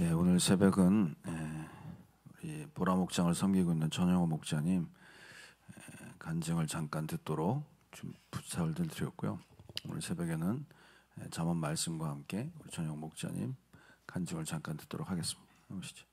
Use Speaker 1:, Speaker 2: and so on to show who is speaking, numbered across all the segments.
Speaker 1: 오늘 새벽은 우리 보라 목장을 섬기고 있는 전영호 목자님 간증을 잠깐 듣도록 좀 부탁을 드렸고요. 오늘 새벽에는 잠언 말씀과 함께 우리 전영호 목자님 간증을 잠깐 듣도록 하겠습니다. 오시죠.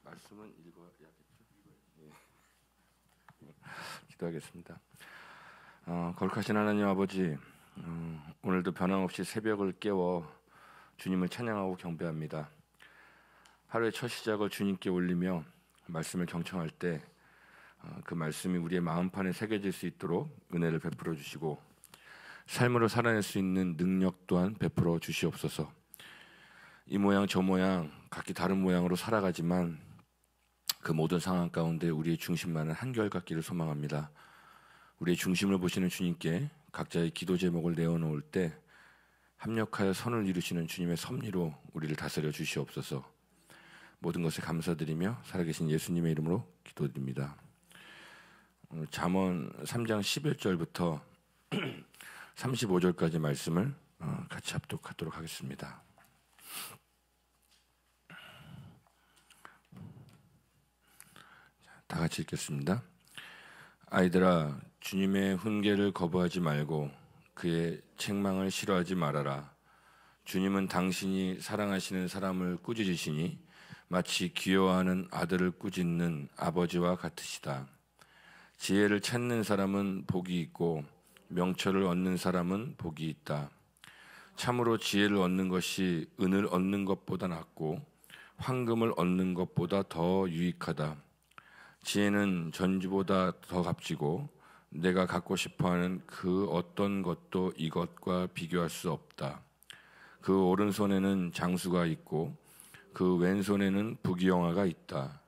Speaker 2: 말씀은 읽어야겠죠. 기도하겠습니다. 거룩하신 하나님 아버지, 오늘도 변함없이 새벽을 깨워 주님을 찬양하고 경배합니다. 하루의 첫 시작을 주님께 올리며 말씀을 경청할 때 그 말씀이 우리의 마음판에 새겨질 수 있도록 은혜를 베풀어 주시고 삶으로 살아낼 수 있는 능력 또한 베풀어 주시옵소서. 이 모양 저 모양 각기 다른 모양으로 살아가지만 그 모든 상황 가운데 우리의 중심만은 한결같기를 소망합니다. 우리의 중심을 보시는 주님께 각자의 기도 제목을 내어놓을 때 합력하여 선을 이루시는 주님의 섭리로 우리를 다스려 주시옵소서. 모든 것에 감사드리며 살아계신 예수님의 이름으로 기도드립니다. 잠언 3장 11절부터 35절까지 말씀을 같이 합독하도록 하겠습니다. 다 같이 읽겠습니다. 아이들아, 주님의 훈계를 거부하지 말고 그의 책망을 싫어하지 말아라. 주님은 당신이 사랑하시는 사람을 꾸짖으시니 마치 귀여워하는 아들을 꾸짖는 아버지와 같으시다. 지혜를 찾는 사람은 복이 있고 명철을 얻는 사람은 복이 있다. 참으로 지혜를 얻는 것이 은을 얻는 것보다 낫고 황금을 얻는 것보다 더 유익하다. 지혜는 전주보다 더 값지고 내가 갖고 싶어하는 그 어떤 것도 이것과 비교할 수 없다. 그 오른손에는 장수가 있고 그 왼손에는 부귀영화가 있다.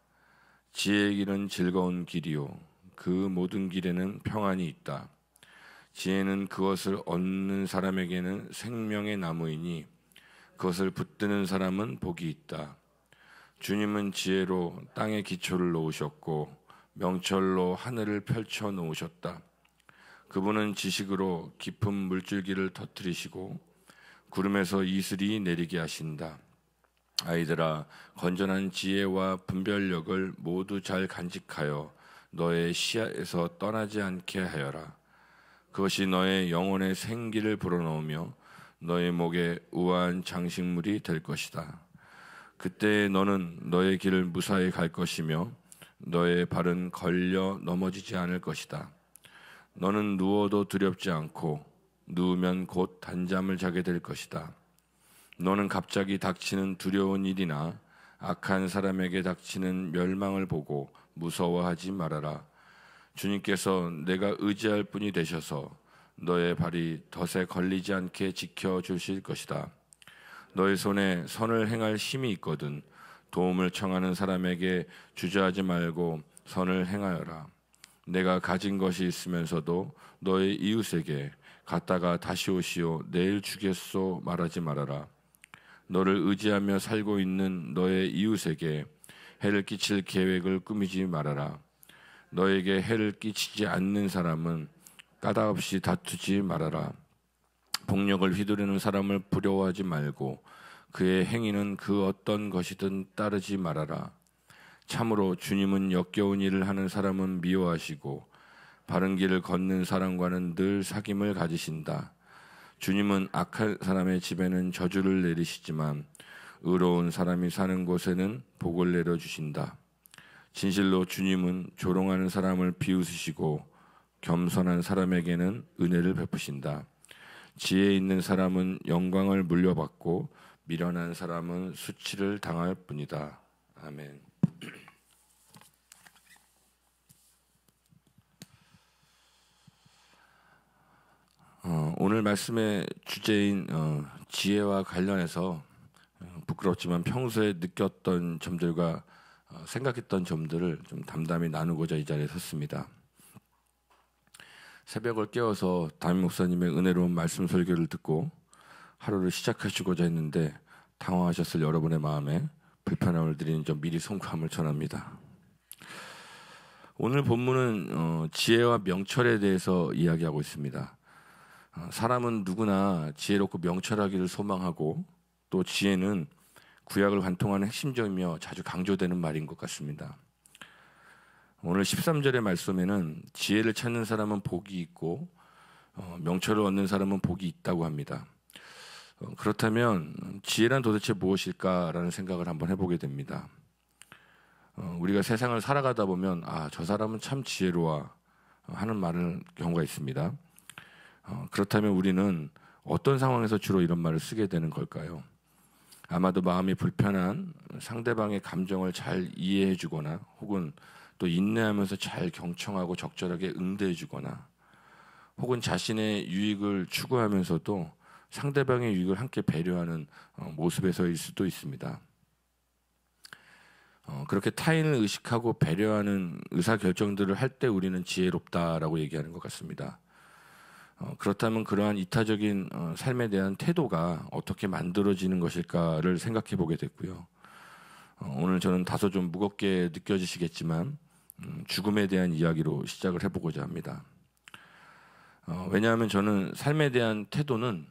Speaker 2: 지혜의 길은 즐거운 길이요 그 모든 길에는 평안이 있다. 지혜는 그것을 얻는 사람에게는 생명의 나무이니 그것을 붙드는 사람은 복이 있다. 주님은 지혜로 땅의 기초를 놓으셨고 명철로 하늘을 펼쳐 놓으셨다. 그분은 지식으로 깊은 물줄기를 터뜨리시고 구름에서 이슬이 내리게 하신다. 아이들아, 건전한 지혜와 분별력을 모두 잘 간직하여 너의 시야에서 떠나지 않게 하여라. 그것이 너의 영혼의 생기를 불어넣으며 너의 목에 우아한 장식물이 될 것이다. 그때 너는 너의 길을 무사히 갈 것이며 너의 발은 걸려 넘어지지 않을 것이다. 너는 누워도 두렵지 않고 누우면 곧 단잠을 자게 될 것이다. 너는 갑자기 닥치는 두려운 일이나 악한 사람에게 닥치는 멸망을 보고 무서워하지 말아라. 주님께서 내가 의지할 분이 되셔서 너의 발이 덫에 걸리지 않게 지켜주실 것이다. 너의 손에 선을 행할 힘이 있거든 도움을 청하는 사람에게 주저하지 말고 선을 행하여라. 내가 가진 것이 있으면서도 너의 이웃에게 갔다가 다시 오시오 내일 주겠소 말하지 말아라. 너를 의지하며 살고 있는 너의 이웃에게 해를 끼칠 계획을 꾸미지 말아라. 너에게 해를 끼치지 않는 사람은 까닭없이 다투지 말아라. 폭력을 휘두르는 사람을 부러워하지 말고 그의 행위는 그 어떤 것이든 따르지 말아라. 참으로 주님은 역겨운 일을 하는 사람은 미워하시고 바른 길을 걷는 사람과는 늘 사귐을 가지신다. 주님은 악한 사람의 집에는 저주를 내리시지만 의로운 사람이 사는 곳에는 복을 내려주신다. 진실로 주님은 조롱하는 사람을 비웃으시고 겸손한 사람에게는 은혜를 베푸신다. 지혜 있는 사람은 영광을 물려받고 미련한 사람은 수치를 당할 뿐이다. 아멘. 오늘 말씀의 주제인 지혜와 관련해서 부끄럽지만 평소에 느꼈던 점들과 생각했던 점들을 좀 담담히 나누고자 이 자리에 섰습니다. 새벽을 깨워서 담임 목사님의 은혜로운 말씀 설교를 듣고 하루를 시작하시고자 했는데 당황하셨을 여러분의 마음에 불편함을 드리는 점 미리 송구함을 전합니다. 오늘 본문은 지혜와 명철에 대해서 이야기하고 있습니다. 사람은 누구나 지혜롭고 명철하기를 소망하고 또 지혜는 구약을 관통하는 핵심적이며 자주 강조되는 말인 것 같습니다. 오늘 13절의 말씀에는 지혜를 찾는 사람은 복이 있고 명철을 얻는 사람은 복이 있다고 합니다. 그렇다면 지혜란 도대체 무엇일까라는 생각을 한번 해보게 됩니다. 우리가 세상을 살아가다 보면 저 사람은 참 지혜로워 하는 말을 경우가 있습니다. 그렇다면 우리는 어떤 상황에서 주로 이런 말을 쓰게 되는 걸까요? 아마도 마음이 불편한 상대방의 감정을 잘 이해해 주거나 혹은 또 인내하면서 잘 경청하고 적절하게 응대해 주거나 혹은 자신의 유익을 추구하면서도 상대방의 유익을 함께 배려하는 모습에서일 수도 있습니다. 그렇게 타인을 의식하고 배려하는 의사결정들을 할 때 우리는 지혜롭다라고 얘기하는 것 같습니다. 그렇다면 그러한 이타적인 삶에 대한 태도가 어떻게 만들어지는 것일까를 생각해 보게 됐고요. 오늘 저는 다소 좀 무겁게 느껴지시겠지만 죽음에 대한 이야기로 시작을 해보고자 합니다. 왜냐하면 저는 삶에 대한 태도는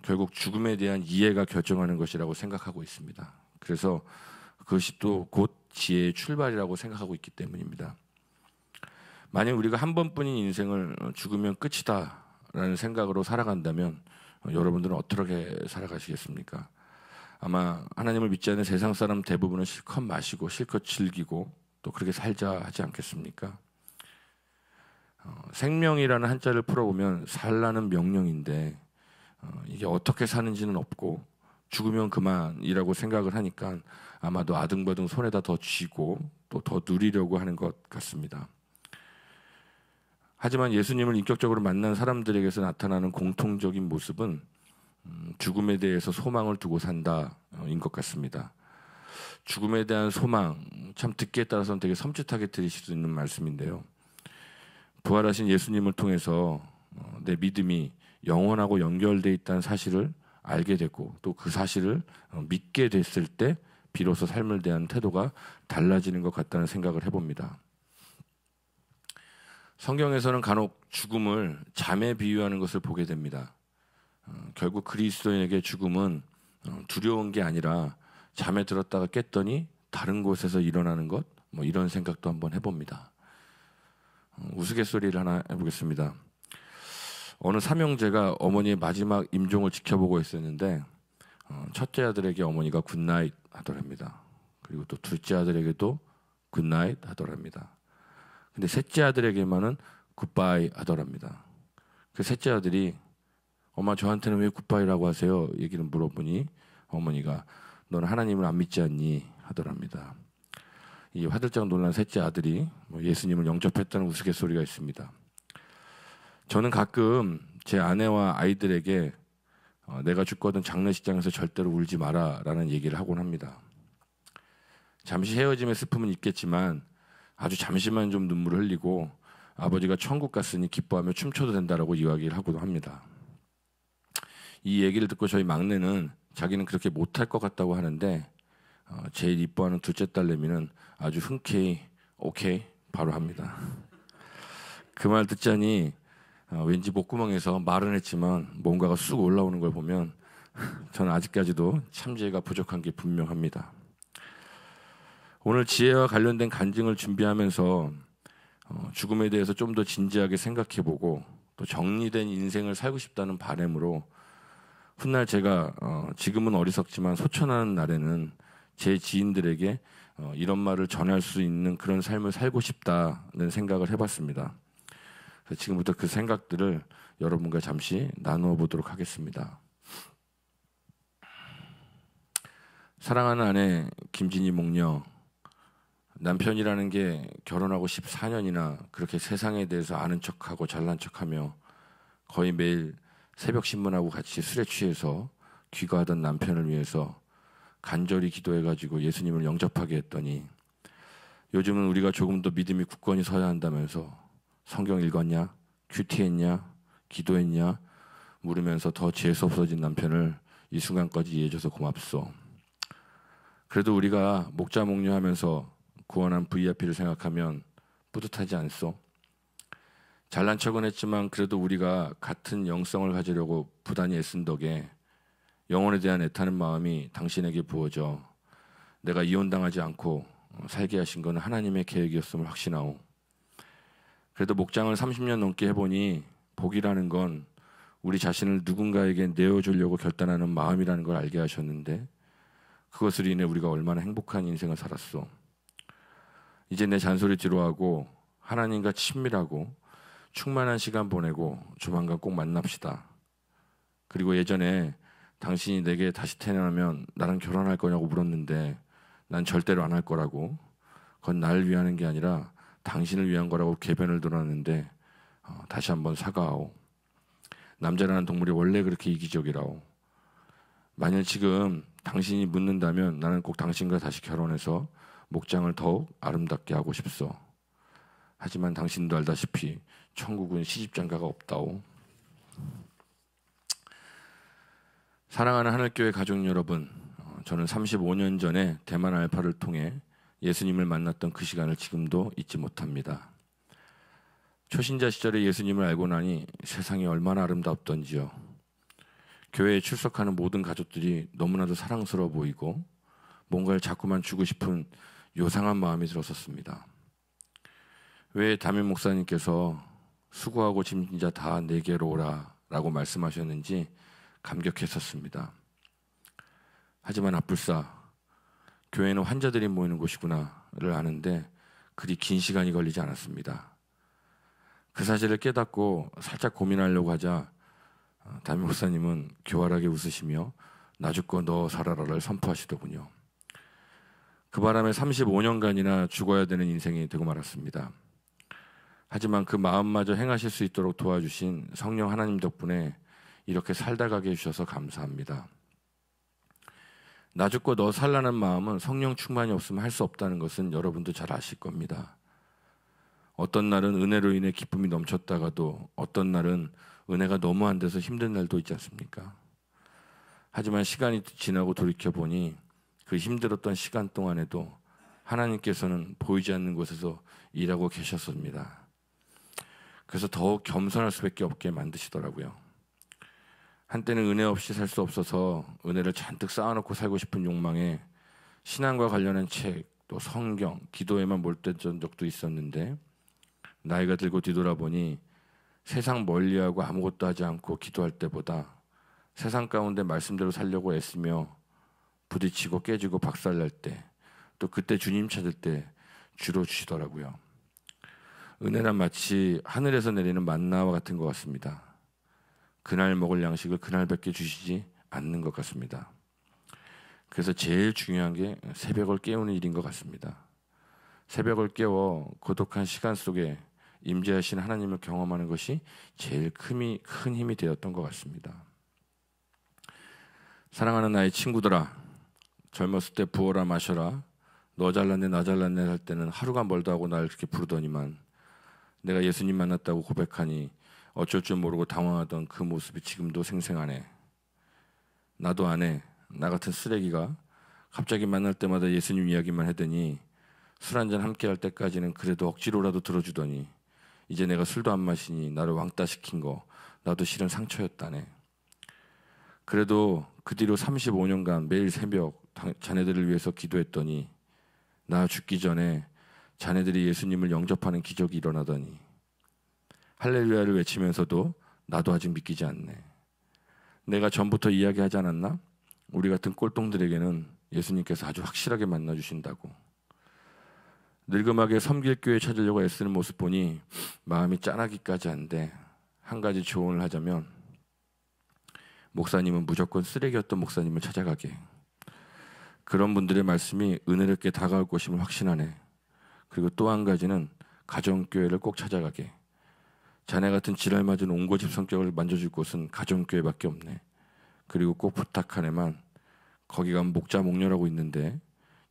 Speaker 2: 결국 죽음에 대한 이해가 결정하는 것이라고 생각하고 있습니다. 그래서 그것이 또 곧 지혜의 출발이라고 생각하고 있기 때문입니다. 만약 우리가 한 번뿐인 인생을 죽으면 끝이다라는 생각으로 살아간다면 여러분들은 어떻게 살아가시겠습니까? 아마 하나님을 믿지 않는 세상 사람 대부분은 실컷 마시고 실컷 즐기고 또 그렇게 살자 하지 않겠습니까? 생명이라는 한자를 풀어보면 살라는 명령인데 이게 어떻게 사는지는 없고 죽으면 그만이라고 생각을 하니까 아마도 아등바등 손에다 더 쥐고 또 더 누리려고 하는 것 같습니다. 하지만 예수님을 인격적으로 만난 사람들에게서 나타나는 공통적인 모습은 죽음에 대해서 소망을 두고 산다인 것 같습니다. 죽음에 대한 소망, 참 듣기에 따라서는 되게 섬찟하게 들으실 수 있는 말씀인데요. 부활하신 예수님을 통해서 내 믿음이 영원하고 연결되어 있다는 사실을 알게 됐고 또 그 사실을 믿게 됐을 때 비로소 삶을 대한 태도가 달라지는 것 같다는 생각을 해봅니다. 성경에서는 간혹 죽음을 잠에 비유하는 것을 보게 됩니다. 결국 그리스도인에게 죽음은 두려운 게 아니라 잠에 들었다가 깼더니 다른 곳에서 일어나는 것, 이런 생각도 한번 해봅니다. 우스갯소리를 하나 해보겠습니다. 어느 삼형제가 어머니의 마지막 임종을 지켜보고 있었는데 첫째 아들에게 어머니가 굿나잇 하더랍니다. 그리고 또 둘째 아들에게도 굿나잇 하더랍니다. 근데 셋째 아들에게만은 굿바이 하더랍니다. 그 셋째 아들이 엄마 저한테는 왜 굿바이라고 하세요? 얘기를 물어보니 어머니가 너는 하나님을 안 믿지 않니? 하더랍니다. 이 화들짝 놀란 셋째 아들이 예수님을 영접했다는 우스갯소리가 있습니다. 저는 가끔 제 아내와 아이들에게 내가 죽거든 장례식장에서 절대로 울지 마라 라는 얘기를 하곤 합니다. 잠시 헤어짐의 슬픔은 있겠지만 아주 잠시만 좀 눈물을 흘리고 아버지가 천국 갔으니 기뻐하며 춤춰도 된다라고 이야기를 하고도 합니다. 이 얘기를 듣고 저희 막내는 자기는 그렇게 못할 것 같다고 하는데 제일 이뻐하는 둘째 딸내미는 아주 흔쾌히 오케이 바로 합니다. 그 말 듣자니 왠지 목구멍에서 말은 했지만 뭔가가 쑥 올라오는 걸 보면 저는 아직까지도 참지혜가 부족한 게 분명합니다. 오늘 지혜와 관련된 간증을 준비하면서 죽음에 대해서 좀 더 진지하게 생각해보고 또 정리된 인생을 살고 싶다는 바람으로 훗날 제가 지금은 어리석지만 소천하는 날에는 제 지인들에게 이런 말을 전할 수 있는 그런 삶을 살고 싶다는 생각을 해봤습니다. 그래서 지금부터 그 생각들을 여러분과 잠시 나누어 보도록 하겠습니다. 사랑하는 아내 김진희 목녀, 남편이라는 게 결혼하고 14년이나 그렇게 세상에 대해서 아는 척하고 잘난 척하며 거의 매일 새벽 신문하고 같이 술에 취해서 귀가하던 남편을 위해서 간절히 기도해가지고 예수님을 영접하게 했더니 요즘은 우리가 조금 더 믿음이 굳건히 서야 한다면서 성경 읽었냐? 큐티했냐? 기도했냐? 물으면서 더 재수 없어진 남편을 이 순간까지 이해해줘서 고맙소. 그래도 우리가 목자 목료하면서 구원한 VIP를 생각하면 뿌듯하지 않소? 잘난 척은 했지만 그래도 우리가 같은 영성을 가지려고 부단히 애쓴 덕에 영혼에 대한 애타는 마음이 당신에게 부어져 내가 이혼당하지 않고 살게 하신 것은 하나님의 계획이었음을 확신하오. 그래도 목장을 30년 넘게 해보니 복이라는 건 우리 자신을 누군가에게 내어주려고 결단하는 마음이라는 걸 알게 하셨는데 그것을 인해 우리가 얼마나 행복한 인생을 살았소. 이제 내 잔소리 뒤로하고 하나님과 친밀하고 충만한 시간 보내고 조만간 꼭 만납시다. 그리고 예전에 당신이 내게 다시 태어나면 나랑 결혼할 거냐고 물었는데 난 절대로 안 할 거라고, 그건 나를 위하는 게 아니라 당신을 위한 거라고 궤변을 들었는데 다시 한번 사과하오. 남자라는 동물이 원래 그렇게 이기적이라오. 만일 지금 당신이 묻는다면 나는 꼭 당신과 다시 결혼해서 목장을 더욱 아름답게 하고 싶소. 하지만 당신도 알다시피 천국은 시집장가가 없다오. 사랑하는 하늘교회 가족 여러분, 저는 35년 전에 대만 알파를 통해 예수님을 만났던 그 시간을 지금도 잊지 못합니다. 초신자 시절에 예수님을 알고 나니 세상이 얼마나 아름답던지요. 교회에 출석하는 모든 가족들이 너무나도 사랑스러워 보이고 뭔가를 자꾸만 주고 싶은 요상한 마음이 들었었습니다. 왜 담임 목사님께서 수고하고 짐진 자 다 내게로 오라 라고 말씀하셨는지 감격했었습니다. 하지만 앞불사 교회는 환자들이 모이는 곳이구나를 아는데 그리 긴 시간이 걸리지 않았습니다. 그 사실을 깨닫고 살짝 고민하려고 하자 담임 목사님은 교활하게 웃으시며 나 죽고 너 살아라를 선포하시더군요. 그 바람에 35년간이나 죽어야 되는 인생이 되고 말았습니다. 하지만 그 마음마저 행하실 수 있도록 도와주신 성령 하나님 덕분에 이렇게 살다 가게 해주셔서 감사합니다. 나 죽고 너 살라는 마음은 성령 충만이 없으면 할 수 없다는 것은 여러분도 잘 아실 겁니다. 어떤 날은 은혜로 인해 기쁨이 넘쳤다가도 어떤 날은 은혜가 너무 안 돼서 힘든 날도 있지 않습니까? 하지만 시간이 지나고 돌이켜보니 그 힘들었던 시간 동안에도 하나님께서는 보이지 않는 곳에서 일하고 계셨습니다. 그래서 더욱 겸손할 수밖에 없게 만드시더라고요. 한때는 은혜 없이 살 수 없어서 은혜를 잔뜩 쌓아놓고 살고 싶은 욕망에 신앙과 관련한 책, 또 성경, 기도에만 몰두했던 적도 있었는데 나이가 들고 뒤돌아보니 세상 멀리하고 아무것도 하지 않고 기도할 때보다 세상 가운데 말씀대로 살려고 애쓰며 부딪히고 깨지고 박살날 때, 또 그때 주님 찾을 때 주로 주시더라고요. 은혜란 마치 하늘에서 내리는 만나와 같은 것 같습니다. 그날 먹을 양식을 그날밖에 주시지 않는 것 같습니다. 그래서 제일 중요한 게 새벽을 깨우는 일인 것 같습니다. 새벽을 깨워 고독한 시간 속에 임재하신 하나님을 경험하는 것이 제일 큰 힘이 되었던 것 같습니다. 사랑하는 나의 친구들아, 젊었을 때 부어라 마셔라, 너 잘났네 나 잘났네 할 때는 하루가 멀다 하고 날 그렇게 부르더니만 내가 예수님 만났다고 고백하니 어쩔 줄 모르고 당황하던 그 모습이 지금도 생생하네. 나도 안 해. 나 같은 쓰레기가 갑자기 만날 때마다 예수님 이야기만 하더니 술 한잔 함께 할 때까지는 그래도 억지로라도 들어주더니 이제 내가 술도 안 마시니 나를 왕따 시킨 거 나도 실은 상처였다네. 그래도 그 뒤로 35년간 매일 새벽 자네들을 위해서 기도했더니 나 죽기 전에 자네들이 예수님을 영접하는 기적이 일어나더니 할렐루야를 외치면서도 나도 아직 믿기지 않네. 내가 전부터 이야기하지 않았나? 우리 같은 꼴통들에게는 예수님께서 아주 확실하게 만나주신다고. 늙음하게 섬길 교회 찾으려고 애쓰는 모습 보니 마음이 짠하기까지 한데 한 가지 조언을 하자면 목사님은 무조건 쓰레기였던 목사님을 찾아가게. 그런 분들의 말씀이 은혜롭게 다가올 것임을 확신하네. 그리고 또 한 가지는 가정교회를 꼭 찾아가게. 자네 같은 지랄 맞은 옹고집 성격을 만져줄 곳은 가정교회밖에 없네. 그리고 꼭 부탁하네만 거기 가면 목자 목녀라고 있는데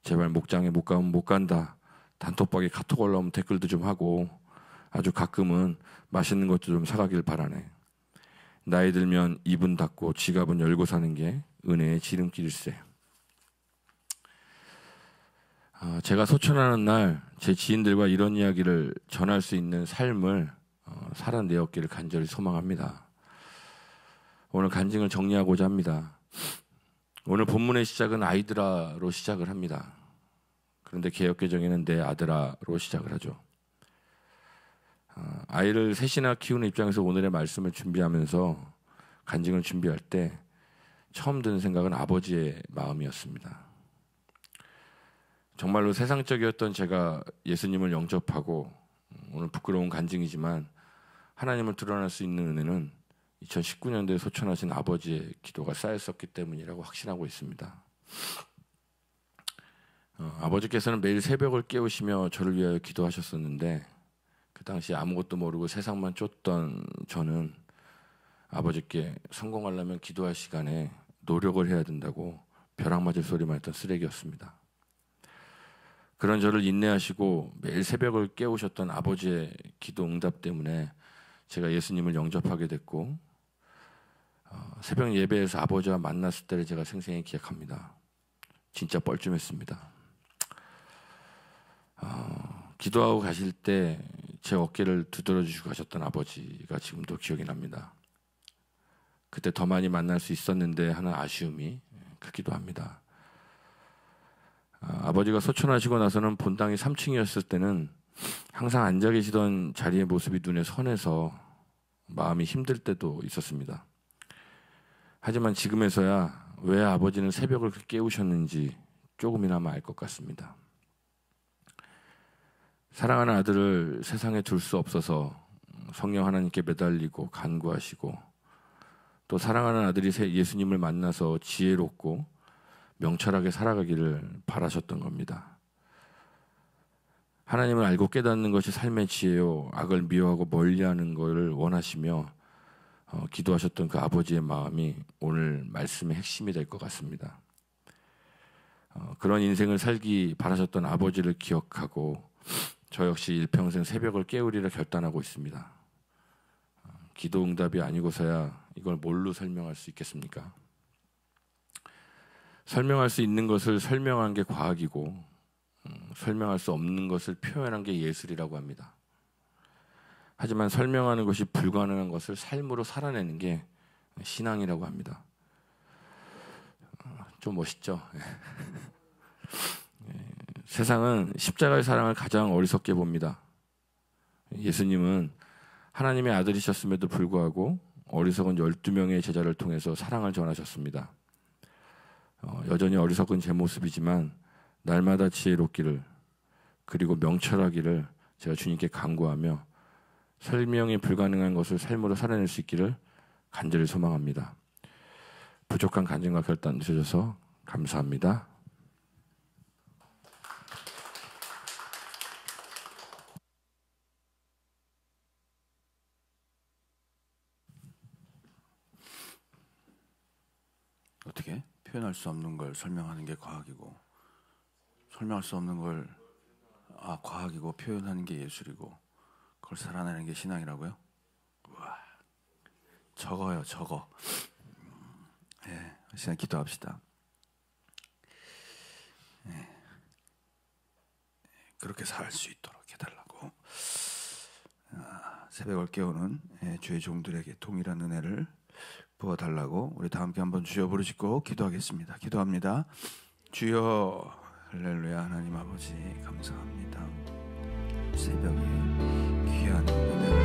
Speaker 2: 제발 목장에 못 가면 못 간다. 단톡방에 카톡 올라오면 댓글도 좀 하고 아주 가끔은 맛있는 것도 좀 사가길 바라네. 나이 들면 입은 닫고 지갑은 열고 사는 게 은혜의 지름길일세. 제가 소천하는 날 제 지인들과 이런 이야기를 전할 수 있는 삶을 살아내었기를 간절히 소망합니다. 오늘 간증을 정리하고자 합니다. 오늘 본문의 시작은 아이들아로 시작을 합니다. 그런데 개역개정에는 내 아들아로 시작을 하죠. 아이를 셋이나 키우는 입장에서 오늘의 말씀을 준비하면서 간증을 준비할 때 처음 드는 생각은 아버지의 마음이었습니다. 정말로 세상적이었던 제가 예수님을 영접하고 오늘 부끄러운 간증이지만 하나님을 드러날 수 있는 은혜는 2019년도에 소천하신 아버지의 기도가 쌓였었기 때문이라고 확신하고 있습니다. 아버지께서는 매일 새벽을 깨우시며 저를 위하여 기도하셨었는데 그 당시 아무것도 모르고 세상만 쫓던 저는 아버지께 성공하려면 기도할 시간에 노력을 해야 된다고 벼락 맞을 소리만 했던 쓰레기였습니다. 그런 저를 인내하시고 매일 새벽을 깨우셨던 아버지의 기도 응답 때문에 제가 예수님을 영접하게 됐고 새벽 예배에서 아버지와 만났을 때를 제가 생생히 기억합니다. 진짜 뻘쭘했습니다. 기도하고 가실 때 제 어깨를 두드려 주시고 가셨던 아버지가 지금도 기억이 납니다. 그때 더 많이 만날 수 있었는데 하는 아쉬움이 크기도 합니다. 아버지가 소천하시고 나서는 본당이 3층이었을 때는 항상 앉아 계시던 자리의 모습이 눈에 선해서 마음이 힘들 때도 있었습니다. 하지만 지금에서야 왜 아버지는 새벽을 깨우셨는지 조금이나마 알 것 같습니다. 사랑하는 아들을 세상에 둘 수 없어서 성령 하나님께 매달리고 간구하시고 또 사랑하는 아들이 예수님을 만나서 지혜롭고 명철하게 살아가기를 바라셨던 겁니다. 하나님을 알고 깨닫는 것이 삶의 지혜요 악을 미워하고 멀리하는 것을 원하시며 기도하셨던 그 아버지의 마음이 오늘 말씀의 핵심이 될 것 같습니다. 그런 인생을 살기 바라셨던 아버지를 기억하고 저 역시 일평생 새벽을 깨우리라 결단하고 있습니다. 기도 응답이 아니고서야 이걸 뭘로 설명할 수 있겠습니까? 설명할 수 있는 것을 설명한 게 과학이고 설명할 수 없는 것을 표현한 게 예술이라고 합니다. 하지만 설명하는 것이 불가능한 것을 삶으로 살아내는 게 신앙이라고 합니다. 좀 멋있죠? 세상은 십자가의 사랑을 가장 어리석게 봅니다. 예수님은 하나님의 아들이셨음에도 불구하고 어리석은 12명의 제자를 통해서 사랑을 전하셨습니다. 여전히 어리석은 제 모습이지만 날마다 지혜롭기를 그리고 명철하기를 제가 주님께 간구하며 설명이 불가능한 것을 삶으로 살아낼 수 있기를 간절히 소망합니다. 부족한 간증과 결단 주셔서 감사합니다.
Speaker 1: 어떻게? 표현할 수 없는 걸 설명하는 게 과학이고 설명할 수 없는 걸 과학이고 표현하는 게 예술이고 그걸 살아내는 게 신앙이라고요? 우와, 저거요, 저거. 시간 기도합시다. 그렇게 살 수 있도록 해달라고. 새벽을 깨우는 주의 종들에게 동일한 은혜를 부어달라고 우리 다 함께 한번 주여 부르짖고 기도하겠습니다. 기도합니다. 주여, 할렐루야. 하나님 아버지 감사합니다. 새벽에 귀한 은혜를